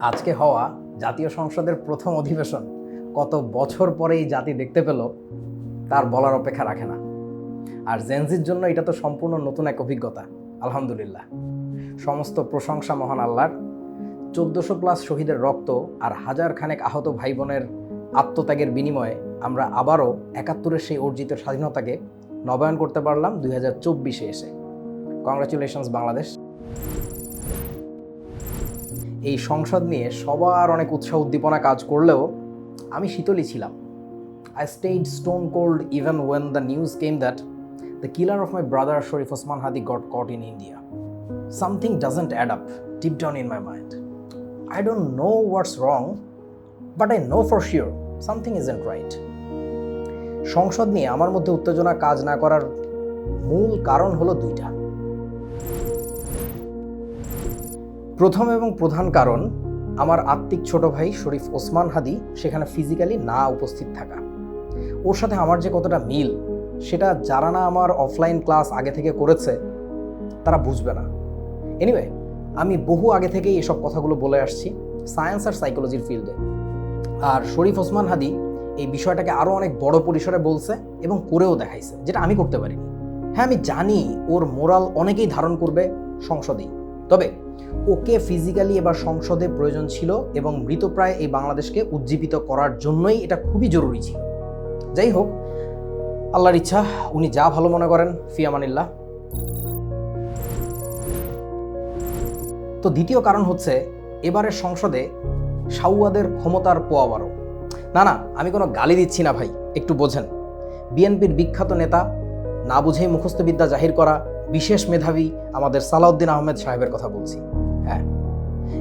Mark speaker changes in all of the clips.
Speaker 1: আজকে হওয়া জাতীয় সংসদের প্রথম অধিবেশন কত বছর পরে এই জাতি দেখতে পেল তার বলার অপেক্ষা রাখে না। আর জেনজির জন্য এটা তো সম্পূর্ণ নতুন এক অভিজ্ঞতা। আলহামদুলিল্লাহ, সমস্ত প্রশংসা মহান আল্লাহর। 1400+ শহীদের রক্ত আর হাজার খানেক আহত ভাই বোনের আত্মত্যাগের বিনিময়ে আমরা আবারও 71-এর সেই অর্জিত স্বাধীনতাকে নবায়ন করতে পারলাম 2024-এ এসে। কংগ্রাচুলেশনস বাংলাদেশ। এই সংসদ নিয়ে সবার অনেক উৎসাহ উদ্দীপনা কাজ করলেও আমি শীতলই ছিলাম। I stayed stone cold even when the news came that the killer of my brother Sharif Osman Hadi got caught in India. Something doesn't add up deep down in my mind. I don't know what's wrong, but I know for sure something isn't right. সংসদ নিয়ে আমার মধ্যে উত্তেজনা কাজ না করার মূল কারণ হলো দুইটা। প্রথম এবং প্রধান কারণ আমার আত্মিক ছোট ভাই শরীফ ওসমান হাদি সেখানে ফিজিক্যালি না উপস্থিত থাকা। ওর সাথে আমার যে কতটা মিল সেটা যারা না আমার অফলাইন ক্লাস আগে থেকে করেছে তারা বুঝবে না। এনিওয়ে, আমি বহু আগে থেকেই এসব কথাগুলো বলে আসছি সায়েন্স আর সাইকোলজির ফিল্ডে। আর শরীফ ওসমান হাদি এই বিষয়টাকে আরও অনেক বড় পরিসরে বলছে এবং করেও দেখাইছে, যেটা আমি করতে পারিনি। হ্যাঁ, আমি জানি ওর মোরাল অনেকেই ধারণ করবে সংসদেই, তবে ওকে ফিজিক্যালি এবার সংসদে প্রয়োজন ছিল এবং মৃতপ্রায় এই বাংলাদেশকে উজ্জীবিত করার জন্যই এটা খুবই জরুরি ছিল। যাই হোক, আল্লাহর ইচ্ছা, উনি যা ভালো মনে করেন, ফি আমানিল্লাহ। তো দ্বিতীয় কারণ হচ্ছে এবারের সংসদে সাউয়াদের ক্ষমতার পোয়াবারও। না, আমি কোনো গালি দিচ্ছি না ভাই, একটু বোঝেন। বিএনপির বিখ্যাত নেতা, না বুঝেই মুখস্থবিদ্যা জাহির করা বিশেষ মেধাবী আমাদের সালাউদ্দিন আহমেদ সাহেবের কথা বলছি। হ্যাঁ,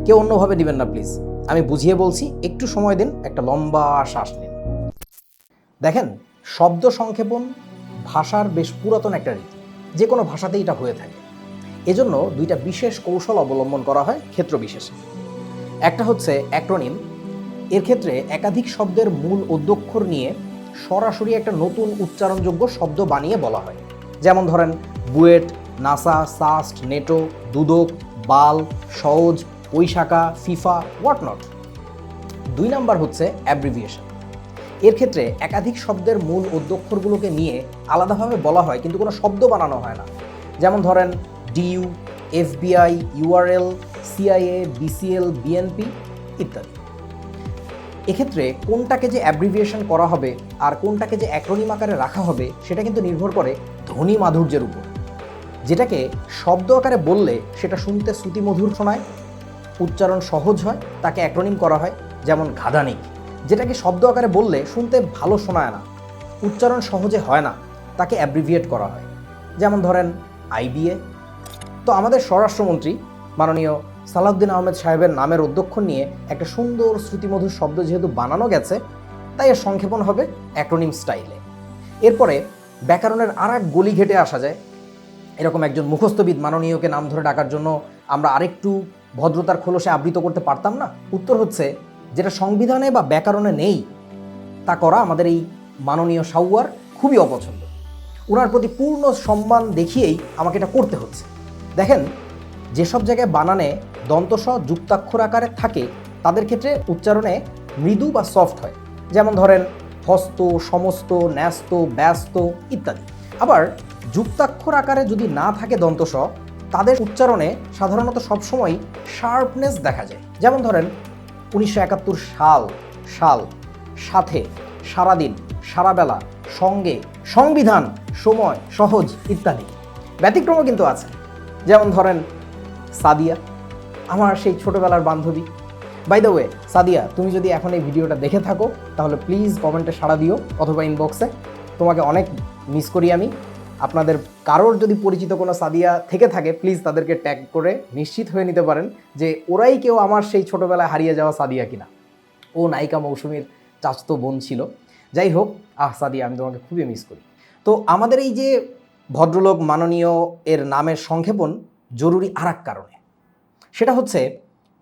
Speaker 1: কেউ অন্যভাবে দিবেন না প্লিজ, আমি বুঝিয়ে বলছি, একটু সময় দিন, একটা লম্বা শ্বাস নিন। দেখেন, শব্দ সংক্ষেপণ ভাষার বেশ পুরাতন একটা রীতি, যে কোনো ভাষাতেই এটা হয়ে থাকে। এজন্য দুইটা বিশেষ কৌশল অবলম্বন করা হয় ক্ষেত্র বিশেষে। একটা হচ্ছে অ্যাক্রোনিম। এর ক্ষেত্রে একাধিক শব্দের মূল অধ্যক্ষর নিয়ে সরাসরি একটা নতুন উচ্চারণযোগ্য শব্দ বানিয়ে বলা হয়। যেমন ধরেন বুয়েট, নাসা, সাস্ট, নেটো, দুদক, বাল, সওজ, বৈশাখা, ফিফা, হোয়াট নট। 2 নাম্বার হচ্ছে অ্যাব্রিভিয়েশন। এর ক্ষেত্রে একাধিক শব্দের মূল অধ্যক্ষরগুলোকে নিয়ে আলাদাভাবে বলা হয়, কিন্তু কোনো শব্দ বানানো হয় না। যেমন ধরেন DU, FBI, URL, CIA, BCL, BNP ইত্যাদি। এক্ষেত্রে কোনটাকে যে অ্যাব্রিভিয়েশন করা হবে আর কোনটাকে যে অ্যাক্রোনিম আকারে রাখা হবে সেটা কিন্তু নির্ভর করে ধ্বনি মাধুর্যের উপর। যেটাকে শব্দ আকারে বললে সেটা শুনতে শ্রুতিমধুর শোনায়, উচ্চারণ সহজ হয়, তাকে অ্যাক্রোনিম করা হয়। যেমন ঘাদানিক, যেটাকে শব্দ আকারে বললে শুনতে ভালো শোনায় না, উচ্চারণ সহজে হয় না, তাকে অ্যাব্রিভিয়েট করা হয়। যেমন ধরেন আইবিএ। তো আমাদের স্বরাষ্ট্রমন্ত্রী মাননীয় সালাউদ্দিন আহমেদ সাহেবের নামের অধ্যক্ষর নিয়ে একটা সুন্দর শ্রুতিমধুর শব্দ যেহেতু বানানো গেছে, তাই এর সংক্ষেপণ হবে অ্যাক্রোনিম স্টাইলে। এরপরে ব্যাকরণের আর এক গলি ঘেটে আসা যায়। এরকম একজন মুখস্থবিদ মাননীয়কে নাম ধরে ডাকার জন্য আমরা আরেকটু ভদ্রতার খোলসে আবৃত করতে পারতাম না? উত্তর হচ্ছে, যেটা সংবিধানে বা ব্যাকরণে নেই তা করা আমাদের এই মাননীয় সাউয়ার খুবই অপছন্দ। ওনার প্রতি পূর্ণ সম্মান দেখিয়েই আমাকে এটা করতে হচ্ছে। দেখেন, যেসব জায়গায় বানানে দন্তস যুক্তাক্ষর আকারে থাকে তাদের ক্ষেত্রে উচ্চারণে মৃদু বা সফট হয়। যেমন ধরেন হস্ত, সমস্ত, ন্যস্ত, ব্যস্ত ইত্যাদি। আবার যুক্তাক্ষর আকারে যদি না থাকে দন্তস, তাদের উচ্চারণে সাধারণত সবসময় শার্পনেস দেখা যায়। যেমন ধরেন 1971 সাল, সাল, সাথে, সারাদিন, সারাবেলা, সঙ্গে, সংবিধান, সময়, সহজ ইত্যাদি। ব্যতিক্রমও কিন্তু আছে। যেমন ধরেন সাদিয়া, আমার সেই ছোটোবেলার বান্ধবী। বাই দ্য ওয়ে, সাদিয়া, তুমি যদি এখন এই ভিডিওটা দেখে থাকো তাহলে প্লিজ কমেন্টে সাড়া দিও অথবা ইনবক্সে। তোমাকে অনেক মিস করি আমি। আপনাদের কারোর যদি পরিচিত কোনো সাদিয়া থেকে থাকে প্লিজ তাদেরকে ট্যাগ করে নিশ্চিত হয়ে নিতে পারেন যে ওরাই কেউ আমার সেই ছোটোবেলায় হারিয়ে যাওয়া সাদিয়া কিনা। ও নায়িকা মৌসুমীর চাচতো বোন ছিল। যাই হোক, সাদিয়া, আমি তোমাকে খুবই মিস করি। তো আমাদের এই যে ভদ্রলোক মাননীয় এর নামের সংক্ষেপণ জরুরি আর এক কারণে। সেটা হচ্ছে,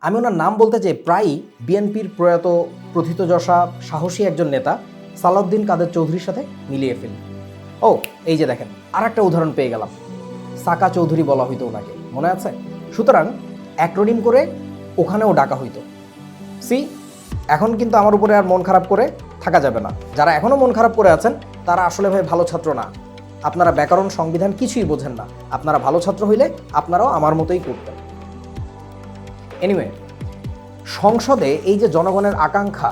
Speaker 1: আমি ওনার নাম বলতে চাই প্রায়ই বিএনপির প্রয়াত প্রথিতযশা সাহসী একজন নেতা সালাউদ্দিন কাদের চৌধুরীর সাথে মিলিয়ে ফেলি। ও, এই যে দেখেন, আর একটা উদাহরণ পেয়ে গেলাম। সাকা চৌধুরী বলা হইতো ওনাকে, মনে আছে? সুতরাং অ্যাক্রোনিম করে ওখানেও ডাকা হইতো। সি, এখন কিন্তু আমার উপরে আর মন খারাপ করে থাকা যাবে না। যারা এখনও মন খারাপ করে আছেন তারা আসলে ভাই ভালো ছাত্র না। আপনারা ব্যাকরণ সংবিধান কিছুই বোঝেন না। আপনারা ভালো ছাত্র হইলে আপনারাও আমার মতোই করতেন। এনিওয়ে, সংসদে এই যে জনগণের আকাঙ্ক্ষা,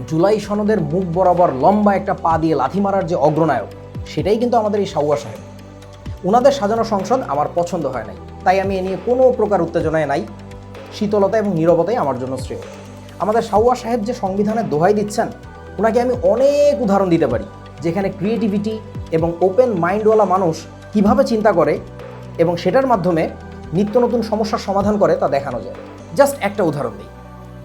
Speaker 1: জুলাই সনদের মুখ বরাবর লম্বা একটা পা দিয়ে লাথি মারার যে অগ্রনায়ক, সেটাই কিন্তু আমাদের এই সাউয়া সাহেব। ওনাদের সাজানো সংসদ আমার পছন্দ হয় নাই, তাই আমি এ নিয়ে কোনো প্রকার উত্তেজনায় নাই। শীতলতা এবং নীরবতাই আমার জন্য শ্রেয়। আমাদের সাউয়া সাহেব যে সংবিধানের দোহাই দিচ্ছেন, ওনাকে আমি অনেক উদাহরণ দিতে পারি যেখানে ক্রিয়েটিভিটি এবং ওপেন মাইন্ডওয়ালা মানুষ কিভাবে চিন্তা করে এবং সেটার মাধ্যমে নিত্য নতুন সমস্যার সমাধান করে তা দেখানো যায়। জাস্ট একটা উদাহরণ দিই।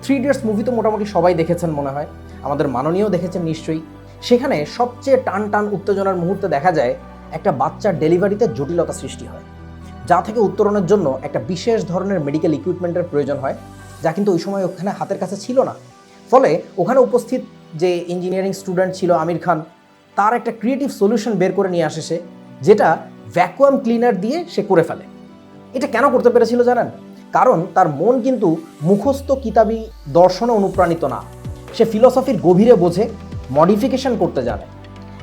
Speaker 1: 3 Idiots মুভি তো মোটামুটি সবাই দেখেছেন মনে হয়, আমাদের মাননীয় দেখেছেন নিশ্চয়ই। সেখানে সবচেয়ে টান টান উত্তেজনার মুহূর্তে দেখা যায় একটা বাচ্চার ডেলিভারিতে জটিলতা সৃষ্টি হয়, যা থেকে উত্তরণের জন্য একটা বিশেষ ধরনের মেডিকেল ইকুইপমেন্টের প্রয়োজন হয়, যা কিন্তু ওই সময় ওখানে হাতের কাছে ছিল না। ফলে ওখানে উপস্থিত যে ইঞ্জিনিয়ারিং স্টুডেন্ট ছিল আমির খান, তার একটা ক্রিয়েটিভ সলিউশন বের করে নিয়ে আসে সে, যেটা ভ্যাকুয়াম ক্লিনার দিয়ে সে করে ফেলে। এটা কেন করতে পেরেছিল জানেন? কারণ তার মন কিন্তু মুখস্থ কিতাবি দর্শনে অনুপ্রাণিত না, সে ফিলসফির গভীরে বোঝে, মডিফিকেশন করতে জানে।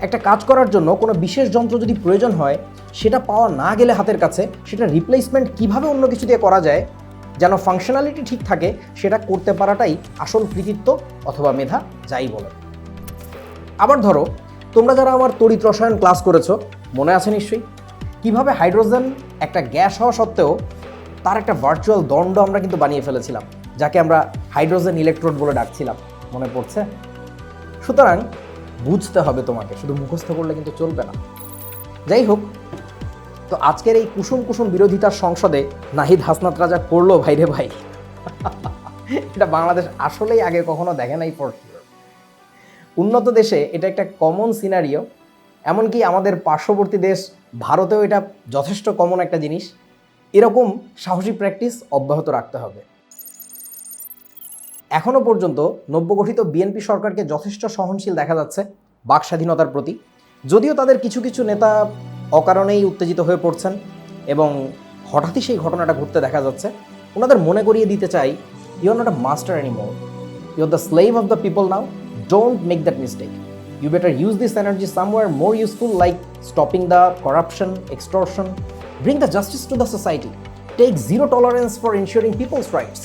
Speaker 1: একটা কাজ করার জন্য কোনো বিশেষ যন্ত্র যদি প্রয়োজন হয়, সেটা পাওয়া না গেলে হাতের কাছে, সেটা রিপ্লেসমেন্ট কিভাবে অন্য কিছু দিয়ে করা যায় যেন ফাংশনালিটি ঠিক থাকে, সেটা করতে পারাটাই আসল কৃতিত্ব অথবা মেধা, যাই বলে। আবার ধরো, তোমরা যারা আমার তড়িৎ রসায়ন ক্লাস করেছো, মনে আছে নিশ্চয়ই কিভাবে হাইড্রোজেন একটা গ্যাস হওয়া সত্ত্বেও তার একটা ভার্চুয়াল দণ্ড আমরা কিন্তু বানিয়ে ফেলেছিলাম, যাকে আমরা হাইড্রোজেন ইলেকট্রোড বলে ডাকছিলাম। মনে পড়ছে? সুতরাং বুঝতে হবে তোমাকে, শুধু মুখস্থ করলে কিন্তু চলবে না। যাই হোক, তো আজকের এই কুসুম কুসুম বিরোধিতার সংসদে নাহিদ হাসনাত রাজা করলো ভাইরে ভাই, এটা বাংলাদেশ আসলেই আগে কখনো দেখে নাই। ফর শিওর উন্নত দেশে এটা একটা কমন সিনারিও, এমনকি আমাদের পার্শ্ববর্তী দেশ ভারতেও এটা যথেষ্ট কমন একটা জিনিস। এরকম সাহসী প্র্যাকটিস অব্যাহত রাখতে হবে। এখনও পর্যন্ত নব্যগঠিত বিএনপি সরকারকে যথেষ্ট সহনশীল দেখা যাচ্ছে বাক স্বাধীনতার প্রতি, যদিও তাদের কিছু কিছু নেতা অকারণেই উত্তেজিত হয়ে পড়ছেন এবং হঠাৎই সেই ঘটনাটা ঘটতে দেখা যাচ্ছে। ওনাদের মনে করিয়ে দিতে চাই, you are not a master anymore, you are the slave of the people now, don't make that mistake. You better use this energy somewhere more useful, like stopping the corruption, extortion, bring the justice to the society, take zero tolerance for ensuring people's rights.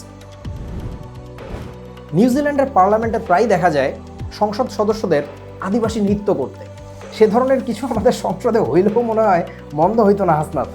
Speaker 1: নিউজিল্যান্ডের পার্লামেন্টে প্রায় দেখা যায় সংসদ সদস্যদের আদিবাসী নৃত্য করতে। সে ধরনের কিছু আমাদের সংসদে হইলেও মনে হয় মন্দ হইতো না হাসনাত।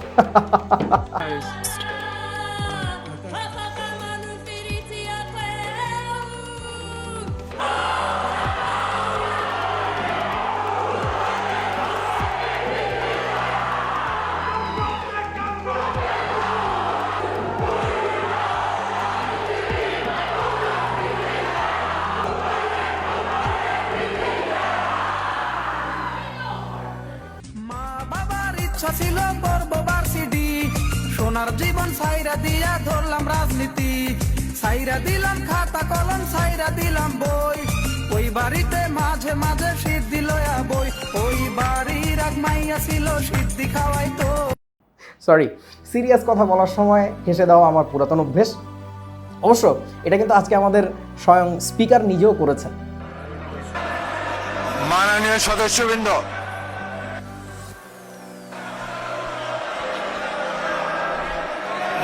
Speaker 2: ইচ্ছা ছিল করব ভার্সিটি, সোনার জীবন সাইরা দিয়া ধরলাম রাজনীতি, সাইরা দিলাম খাতা কলম, সাইরা দিলাম বই, ওই বাড়িতে মাঝে মাঝে সিদ্ধি লয়া বই, ওই বাড়ির এক মাইয়া ছিল সিদ্ধি খাওয়াইতো।
Speaker 1: সরি, সিরিয়াস কথা বলার সময় হেসে দেওয়া আমার পুরাতন অভ্যেস। অবশ্য এটা কিন্তু আজকে আমাদের স্বয়ং স্পিকার নিজেও করেছেন।
Speaker 3: মাননীয় সদস্যবৃন্দ,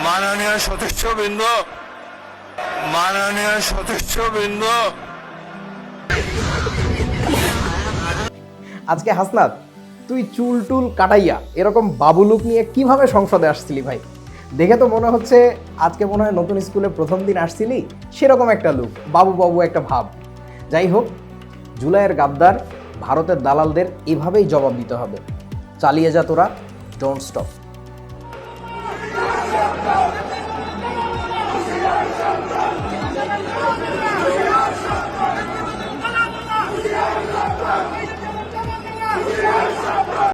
Speaker 3: মাননীয় সদস্যবৃন্দ, মাননীয় সদস্যবৃন্দ,
Speaker 1: আজকে হাসনাত, তুই চুল টুল কাটাইয়া এরকম বাবুলুক নিয়ে কিভাবে সংসদে আসছিলি ভাই? দেখে তো মনে হচ্ছে আজকে মনে হয় নতুন স্কুলে প্রথম দিন আসছিলি, সেরকম একটা লুক, বাবু বাবু একটা ভাব। যাই হোক, জুলাইয়ের গাদ্দার ভারতের দালালদের এভাবেই জবাব দিতে হবে। চালিয়ে যা তোরা, ডোন্ট স্টপ।